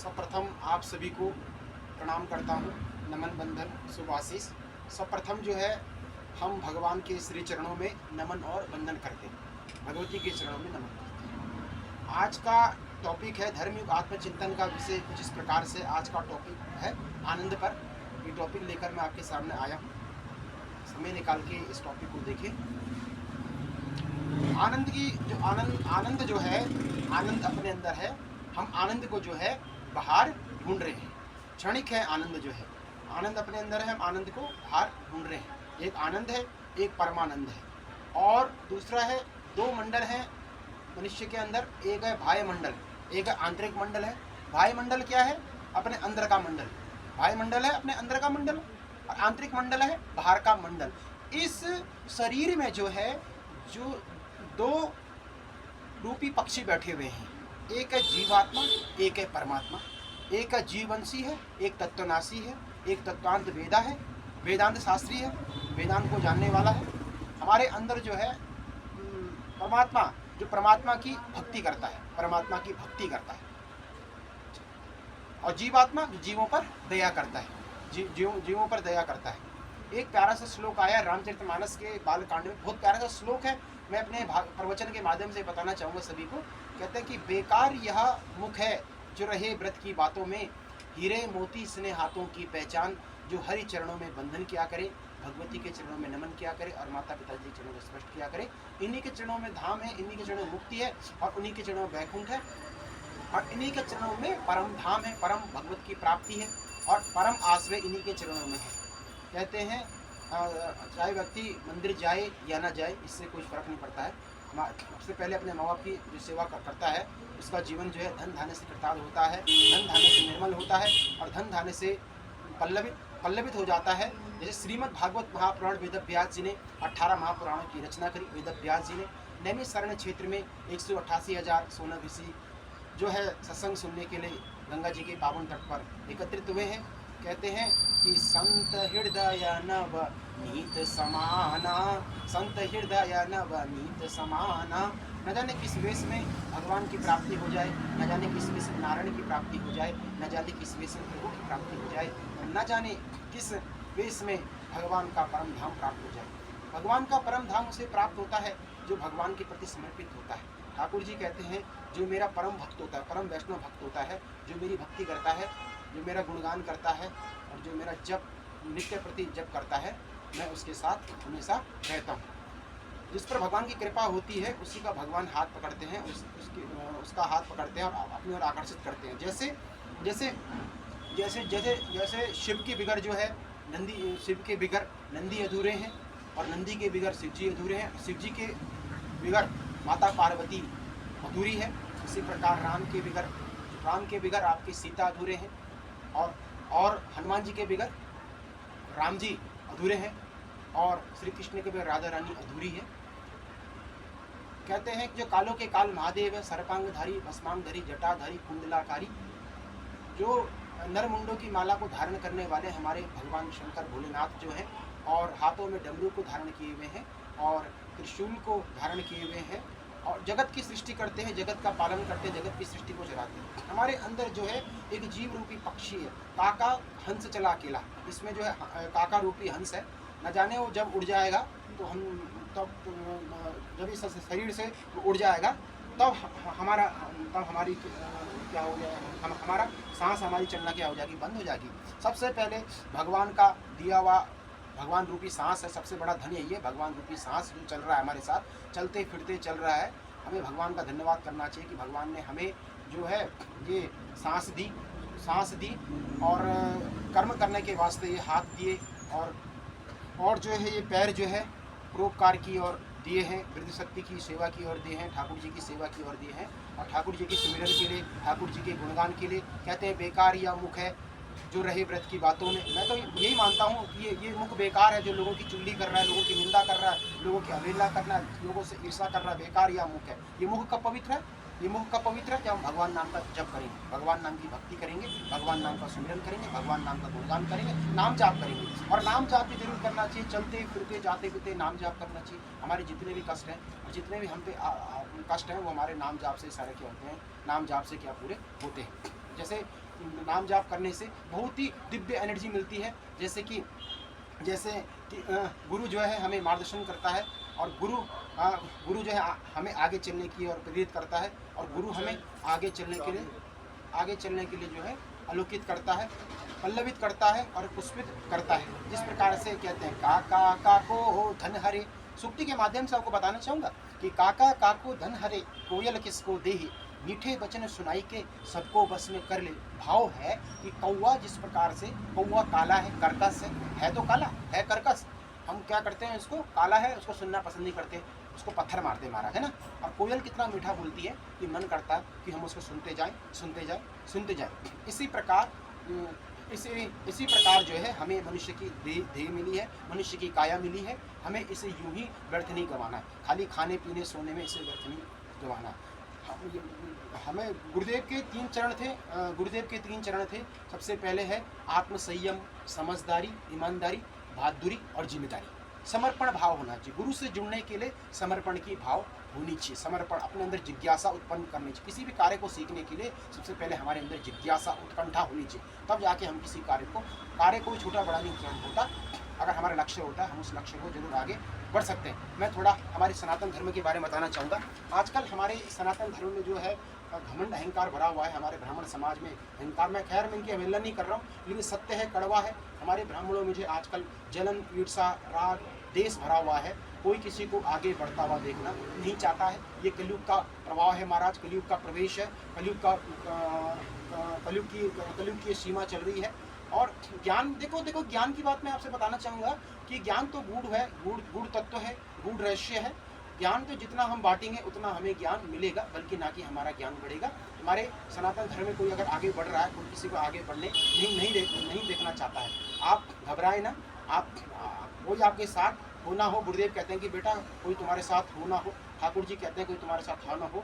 सर्वप्रथम आप सभी को प्रणाम करता हूँ, नमन बंधन शुभ आशीष। सर्वप्रथम जो है हम भगवान के श्री चरणों में नमन और वंदन करते हैं, भगवती के चरणों में नमन करते हैं। आज का टॉपिक है धर्मयुग आत्मचिंतन का विषय कुछ इस प्रकार से आज का टॉपिक है आनंद पर। ये टॉपिक लेकर मैं आपके सामने आया हूँ, समय निकाल के इस टॉपिक को देखें। आनंद जो है, आनंद अपने अंदर है, हम आनंद को जो है बाहर ढूंढ रहे हैं। क्षणिक है आनंद जो है, आनंद अपने अंदर है, हम आनंद को बाहर ढूंढ रहे हैं। एक आनंद है, एक परमानंद है, और दूसरा है दो मंडल हैं मनुष्य के अंदर। एक है बाह्य मंडल, एक है आंतरिक मंडल है। बाह्य मंडल क्या है? अपने अंदर का मंडल। बाह्य मंडल है अपने अंदर का मंडल, और आंतरिक मंडल है बाहर का मंडल। इस शरीर में जो है जो दो रूपी पक्षी बैठे हुए हैं, एक है जीवात्मा, एक है परमात्मा। एक है जीवंशी है, एक तत्वनाशी है, एक तत्वांत वेदा है, वेदांत शास्त्री है, वेदांत को जानने वाला है। हमारे अंदर जो है परमात्मा, जो परमात्मा की भक्ति करता है, परमात्मा की भक्ति करता है, और जीवात्मा जीवों पर दया करता है, जीवों पर दया करता है। एक प्यारा सा श्लोक आया रामचरितमानस के बालकांड में, बहुत प्यारा सा श्लोक है। मैं अपने प्रवचन के माध्यम से बताना चाहूँगा सभी को। कहते हैं कि बेकार यह मुख है जो रहे व्रत की बातों में, हीरे मोती स्नेह हाथों की पहचान, जो हरि चरणों में बंधन किया करे, भगवती के चरणों में नमन किया करे, और माता पिता जी के चरणों में स्पष्ट किया करे। इन्हीं के चरणों में धाम है, इन्हीं के चरणों में मुक्ति है, और उन्हीं के चरणों में वैकुंठ है, और इन्हीं के चरणों में परम धाम है, परम भगवत की प्राप्ति है, और परम आश्रय इन्हीं के चरणों में है। कहते हैं चाहे व्यक्ति मंदिर जाए या ना जाए, इससे कोई फर्क नहीं पड़ता है। सबसे पहले अपने माँ बाप की जो सेवा करता है, उसका जीवन जो है धन धान्य से कृतार्थ होता है, धन धान्य से निर्मल होता है, और धन धान्य से पल्लवित हो जाता है। जैसे श्रीमद् भागवत महापुराण वेद व्यास जी ने 18 महापुराणों की रचना करी। वेद व्यास जी ने नैमिषारण्य क्षेत्र में 188,000 सोलह ऋषि जो है सत्संग सुनने के लिए गंगा जी के पावन तट पर एकत्रित हुए हैं। कहते हैं कि संत हृदय नवनीत समाना, संत हृदय नवनीत समाना। न जाने किस वेश में भगवान की प्राप्ति हो जाए, न जाने किस वेश में नारायण की प्राप्ति हो जाए, न जाने किस वेश में प्रभु की प्राप्ति हो जाए, न जाने किस वेश में भगवान का परम धाम प्राप्त हो जाए। भगवान का परम धाम उसे प्राप्त होता है जो भगवान के प्रति समर्पित होता है। ठाकुर जी कहते हैं जो मेरा परम भक्त होता है, परम वैष्णव भक्त होता है, जो मेरी भक्ति करता है, जो मेरा गुणगान करता है, और जो मेरा जप नित्य प्रति जप करता है, मैं उसके साथ हमेशा रहता हूँ। जिस पर भगवान की कृपा होती है उसी का भगवान हाथ पकड़ते हैं, उसका हाथ पकड़ते हैं और अपनी ओर आकर्षित करते हैं। जैसे जैसे जैसे जैसे जैसे शिव की बिगर जो है नंदी, शिव के बिगर नंदी अधूरे हैं, और नंदी के बिगर शिव जी अधूरे हैं, शिव जी के बिगर माता पार्वती अधूरी है। इसी प्रकार राम के बिगर आपकी सीता अधूरे हैं, और हनुमान जी के बिगर राम जी अधूरे हैं, और श्री कृष्ण के बिगर राधा रानी अधूरी है। कहते हैं कि जो कालों के काल महादेव है, सर्पांगधारी, भस्मांगधारी, जटाधारी, कुंडलाकारी, जो नरमुंडों की माला को धारण करने वाले हमारे भगवान शंकर भोलेनाथ जो हैं, और हाथों में डमरू को धारण किए हुए हैं, और त्रिशूल को धारण किए हुए हैं, और जगत की सृष्टि करते हैं, जगत का पालन करते हैं, जगत की सृष्टि को चलाते हैं। हमारे अंदर जो है एक जीव रूपी पक्षी है, काका हंस चला अकेला। इसमें जो है काका रूपी हंस है, न जाने वो जब उड़ जाएगा तो हम जब इस शरीर से उड़ जाएगा तब हमारी क्या हो गया, हमारा सांस, हमारी चलना क्या हो जाएगी, बंद हो जाएगी। सबसे पहले भगवान का दिया हुआ भगवान रूपी सांस है, सबसे बड़ा धन यही है। भगवान रूपी सांस जो चल रहा है हमारे साथ, चलते फिरते चल रहा है। हमें भगवान का धन्यवाद करना चाहिए कि भगवान ने हमें जो है ये सांस दी, और कर्म करने के वास्ते ये हाथ दिए, और जो है ये पैर जो है परोपकार की ओर दिए हैं, वृद्ध शक्ति की सेवा की ओर दिए हैं, ठाकुर जी की सेवा की ओर दिए हैं, और ठाकुर जी के सिमरन के लिए, ठाकुर जी के गुणगान के लिए। कहते हैं बेकार यह मुख है जो रहे व्रत की बातों में। मैं तो यही मानता हूँ कि ये मुख बेकार है, जो लोगों की चुगली कर रहा है, लोगों की निंदा कर रहा है, लोगों की अवहेलना करना है, लोगों से ईर्षा कर रहा है। बेकार यह मुख है। ये मुख कब पवित्र है? ये मुख का पवित्र है जब हम भगवान नाम का जप करेंगे, भगवान नाम की भक्ति करेंगे, भगवान नाम का सुमिरन करेंगे, भगवान नाम का गुणगान करेंगे, नाम जाप करेंगे। और नाम जाप भी जरूर करना चाहिए, चलते फिरते जाते फिरते नाम जाप करना चाहिए। हमारे जितने भी कष्ट हैं और जितने भी हम पे कष्ट हैं वो हमारे नाम जाप से सारे क्या होते हैं, नाम जाप से क्या पूरे होते हैं। जैसे नाम जाप करने से बहुत ही दिव्य एनर्जी मिलती है। जैसे कि गुरु जो है हमें मार्गदर्शन करता है, और गुरु जो है हमें आगे चलने की ओर प्रेरित करता है, और गुरु हमें आगे चलने के लिए जो है आलोकित करता है, पल्लवित करता है और पुष्पित करता है। जिस प्रकार से कहते हैं काका काको धन हरे, सूक्ति के माध्यम से आपको बताना चाहूँगा कि काका काको धन हरे, कोयल किसको देहि, मीठे वचन सुनाई के सबको बस में कर ले। भाव है कि कौवा जिस प्रकार से, कौवा काला है, कर्कश है तो काला है, कर्कश, हम क्या करते हैं, उसको काला है उसको सुनना पसंद नहीं करते, उसको पत्थर मारते मारा है ना। और कोयल कितना मीठा बोलती है कि मन करता है कि हम उसको सुनते जाएं। इसी प्रकार जो है हमें मनुष्य की देह मिली है, मनुष्य की काया मिली है, हमें इसे यूं ही व्यर्थ नहीं गंवाना, खाली खाने पीने सोने में इसे व्यर्थ नहीं गंवाना। हमें गुरुदेव के 3 चरण थे। सबसे पहले है आत्मसंयम, समझदारी, ईमानदारी, बहादुरी और जिम्मेदारी। समर्पण भाव होना चाहिए, गुरु से जुड़ने के लिए समर्पण की भाव होनी चाहिए, समर्पण, अपने अंदर जिज्ञासा उत्पन्न करनी चाहिए। किसी भी कार्य को सीखने के लिए सबसे पहले हमारे अंदर जिज्ञासा, उत्कंठा होनी चाहिए, तब जाके हम किसी कार्य को छोटा बड़ा नहीं होता। अगर हमारा लक्ष्य होता है हम उस लक्ष्य को जरूर आगे बढ़ सकते हैं। मैं थोड़ा हमारे सनातन धर्म के बारे में बताना चाहूँगा। आजकल हमारे सनातन धर्म में जो है घमंड, अहंकार भरा हुआ है। हमारे ब्राह्मण समाज में अहंकार, मैं खैर मैं इनकी अवहेलना नहीं कर रहा हूँ, लेकिन सत्य है, कड़वा है। हमारे ब्राह्मणों में जो आजकल जलन, ईर्षा, राग, देश भरा हुआ है। कोई किसी को आगे बढ़ता हुआ देखना नहीं चाहता है। ये कलयुग का प्रभाव है महाराज, कलयुग का प्रवेश है, कलयुग की सीमा चल रही है। और ज्ञान, देखो ज्ञान की बात मैं आपसे बताना चाहूँगा कि ज्ञान तो गूढ़ है, गूढ़ तत्व है, गूढ़ रहस्य है। ज्ञान तो जितना हम बांटेंगे उतना हमें ज्ञान मिलेगा, बल्कि ना कि हमारा ज्ञान बढ़ेगा। हमारे सनातन धर्म में कोई अगर आगे बढ़ रहा है, कोई किसी को आगे बढ़ने नहीं देखना चाहता है। आप घबराए ना, कोई आपके साथ हो ना हो। गुरुदेव कहते हैं कि बेटा कोई तुम्हारे साथ हो ना हो, ठाकुर जी कहते हैं कोई तुम्हारे साथ हो ना हो।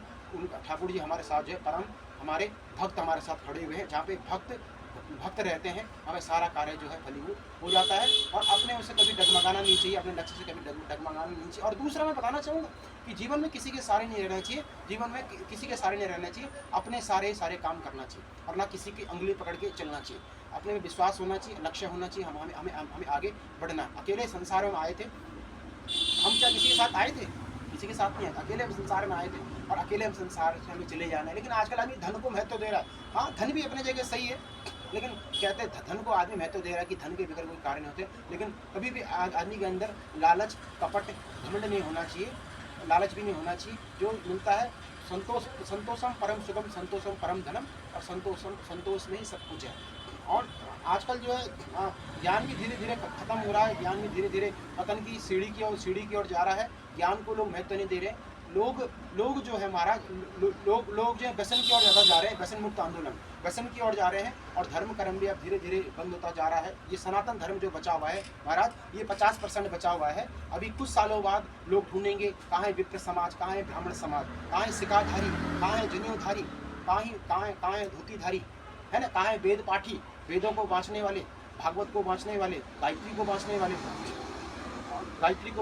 ठाकुर जी हमारे साथ जो है परम, हमारे भक्त हमारे साथ खड़े हुए हैं। जहाँ पे भक्त रहते हैं, हमें सारा कार्य जो है फलीभूत हो जाता है। और अपने उसे कभी डगमगाना नहीं चाहिए, अपने लक्ष्य से कभी डगमगाना नहीं चाहिए। और दूसरा मैं बताना चाहूँगा कि जीवन में किसी के सहारे नहीं रहना चाहिए, अपने सारे काम करना चाहिए, और ना किसी की उंगली पकड़ के चलना चाहिए। अपने में विश्वास होना चाहिए, लक्ष्य होना चाहिए, हमें आगे बढ़ना। अकेले संसार में आए थे हम, क्या किसी के साथ आए थे? किसी के साथ नहीं आए, अकेले हम संसार में आए थे, और अकेले हम संसार से हमें चले जाना है। लेकिन आजकल आदमी धन को महत्व दे रहा है। हाँ, धन भी अपने जगह सही है, लेकिन कहते हैं धन को आदमी महत्व दे रहा है कि धन के बगैर कोई कार्य नहीं होते। लेकिन कभी भी आदमी के अंदर लालच, कपट, घमंड नहीं होना चाहिए, लालच भी नहीं होना चाहिए। जो मिलता है संतोषम परम सुगम, संतोषम परम धनम, और संतोष में ही सब कुछ है। और आजकल जो है ज्ञान भी धीरे धीरे खत्म हो रहा है, ज्ञान भी धीरे धीरे पतन की सीढ़ी की ओर जा रहा है। ज्ञान को लोग महत्व नहीं दे रहे। लोग जो है महाराज, लोग जो है व्यसन की ओर ज़्यादा जा रहे हैं, व्यसन मुक्त आंदोलन, व्यसन की ओर जा रहे हैं। और धर्म कर्म भी अब धीरे धीरे बंद होता जा रहा है। ये सनातन धर्म जो बचा हुआ है महाराज, ये 50% बचा हुआ है। अभी कुछ सालों बाद लोग ढूंढेंगे कहाँ है विप्र समाज, कहाँ है ब्राह्मण समाज, कहाँ है सिकाधारी, कहाँ है जनेऊधारी, कहाँ है धोतीधारी, है ना, कहाँ है वेद पाठी, वेदों को बाँचने वाले, भागवत को बाँचने वाले, गायत्री को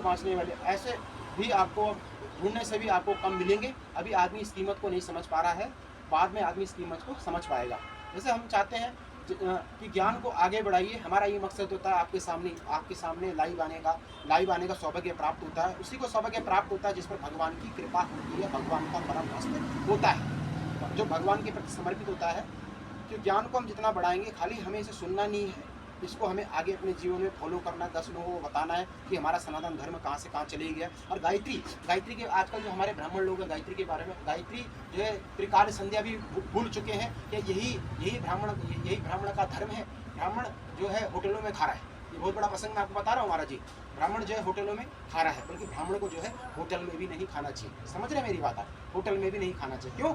बाँचने वाले। ऐसे भी आपको ढूंढने से भी आपको कम मिलेंगे। अभी आदमी इस कीमत को नहीं समझ पा रहा है, बाद में आदमी इस कीमत को समझ पाएगा। जैसे हम चाहते हैं कि ज्ञान को आगे बढ़ाइए। हमारा ये मकसद होता है आपके सामने लाइव आने का सौभाग्य प्राप्त होता है। उसी को सौभाग्य प्राप्त होता है जिस पर भगवान की कृपा होती है, भगवान का परम हस्त होता है, जो भगवान के प्रति समर्पित होता है। तो ज्ञान को हम जितना बढ़ाएंगे, खाली हमें इसे सुनना नहीं है, इसको हमें आगे अपने जीवन में फॉलो करना है। 10 लोगों को बताना है कि हमारा सनातन धर्म कहाँ से कहाँ चले गया। और गायत्री के आजकल जो हमारे ब्राह्मण लोग हैं, गायत्री के बारे में, गायत्री जो है त्रिकाल संध्या भी भूल चुके हैं कि यही ब्राह्मण का धर्म है। ब्राह्मण जो है होटलों में खा रहा है, ये बहुत बड़ा प्रसंग मैं आपको बता रहा हूँ महाराज जी। ब्राह्मण जो है होटलों में खा रहा है, बल्कि ब्राह्मण को जो है होटल में भी नहीं खाना चाहिए। समझ रहे हैं मेरी बात? होटल में भी नहीं खाना चाहिए। क्यों?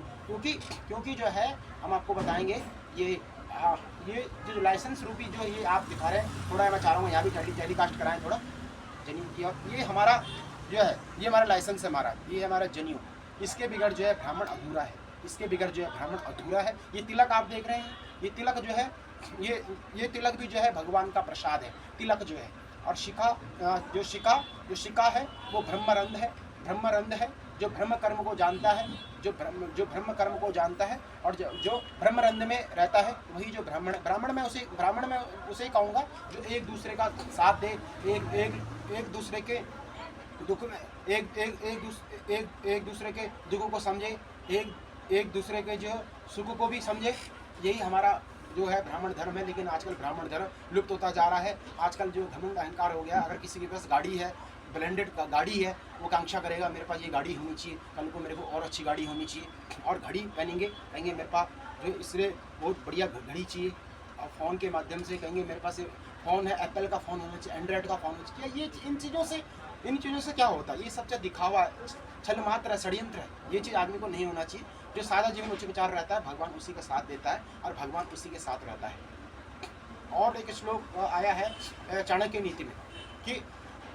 क्योंकि जो है हम आपको बताएंगे, ये जो लाइसेंस रूपी जो ये आप दिखा रहे हैं, थोड़ा मैं चाह रहा हूँ यहाँ भी टेलीकास्ट कराएं थोड़ा जनेऊ की। और ये हमारा जो है, ये हमारा लाइसेंस है हमारा, ये हमारा जनेऊ। इसके बिगड़ जो है ब्राह्मण अधूरा है। ये तिलक आप देख रहे हैं, ये तिलक जो है, ये तिलक भी जो है भगवान का प्रसाद है, तिलक जो है। और शिखा है वो ब्रह्मरंध है, जो ब्रह्म कर्म को जानता है, जो ब्रह्म कर्म को जानता है और जो ब्रह्मरंध में रहता है, वही जो ब्राह्मण में उसे कहूँगा जो एक दूसरे का साथ दे, एक दूसरे के दुख में एक दूसरे के दुखों को समझे, एक दूसरे के जो सुख को भी समझे। यही हमारा जो है ब्राह्मण धर्म है। लेकिन आजकल ब्राह्मण धर्म लुप्त होता जा रहा है। आजकल जो घमंड अहंकार हो गया, अगर किसी के पास गाड़ी है, ब्लेंडेड का गाड़ी है, वो कांक्षा करेगा मेरे पास ये गाड़ी होनी चाहिए, कल को मेरे को और अच्छी गाड़ी होनी चाहिए। और घड़ी पहनेंगे, कहेंगे मेरे पास जो इसलिए बहुत बढ़िया घड़ी चाहिए। और फ़ोन के माध्यम से कहेंगे मेरे पास फ़ोन है, एप्पल का फ़ोन होना चाहिए, एंड्रॉयड का फ़ोन होना चाहिए। ये इन चीज़ों से क्या होता है? ये सब दिखावा, छल मात्र, षड्यंत्र है। ये चीज़ आदमी को नहीं होना चाहिए। जो सादा जीवन उच्च विचार रहता है, भगवान उसी का साथ देता है और भगवान उसी के साथ रहता है। और एक श्लोक आया है चाणक्य नीति में कि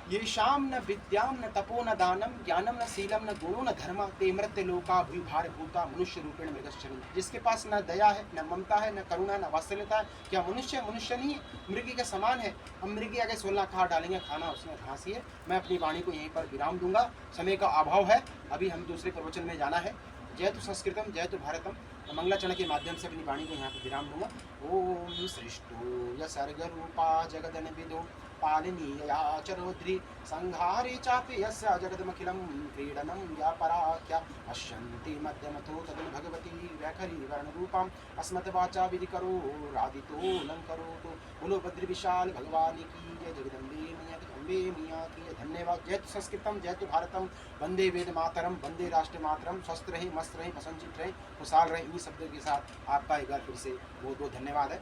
ये शाम न विद्याम न तपो न दानम ज्ञानम न शीलम न गुणो न धर्म ते मृत्य लोका भूभार भूता मनुष्य रूपेण मृगश्चरन्। जिसके पास न दया है, न ममता है, न करुणा, न वात्सल्यता है, क्या मनुष्य नहीं है? मृगी के समान है। हम मृगी आगे 16 खा डालेंगे, खाना उसने घास ही है। मैं अपनी वाणी को यहीं पर विराम दूंगा, समय का अभाव है, अभी हम दूसरे प्रवचन में जाना है। जय तो संस्कृतम जय तो भारतम। मंगलाचरण के माध्यम से अपनी वाणी को यहाँ पर विराम दूंगा। ओम सृष्टो य सर्ग रूपा जगदन विदो पालनीया चरोद्री संहारे चापि यस्य जगदमखिलं क्रीडनं व्यापराख्या पश्यन्ति मध्यमथो तदनु भगवती वैखरी वर्णरूपाम् अस्मद्वाचा विधिकरो राधितो लंकरोतु। बोलो बद्री विशाल भगवान की जय। जगदम्बे मैया की जय। धन्यवाद। जय तो संस्कृतम जय तो भारतम। वंदे वेद मातरम, वंदे राष्ट्र मातरम। स्वस्थ रहे, मस्त रहे, प्रसन्नचित रहे, खुशहाल रहे। इन्हीं शब्दों के साथ आपका एक बार फिर से बहुत बहुत धन्यवाद है।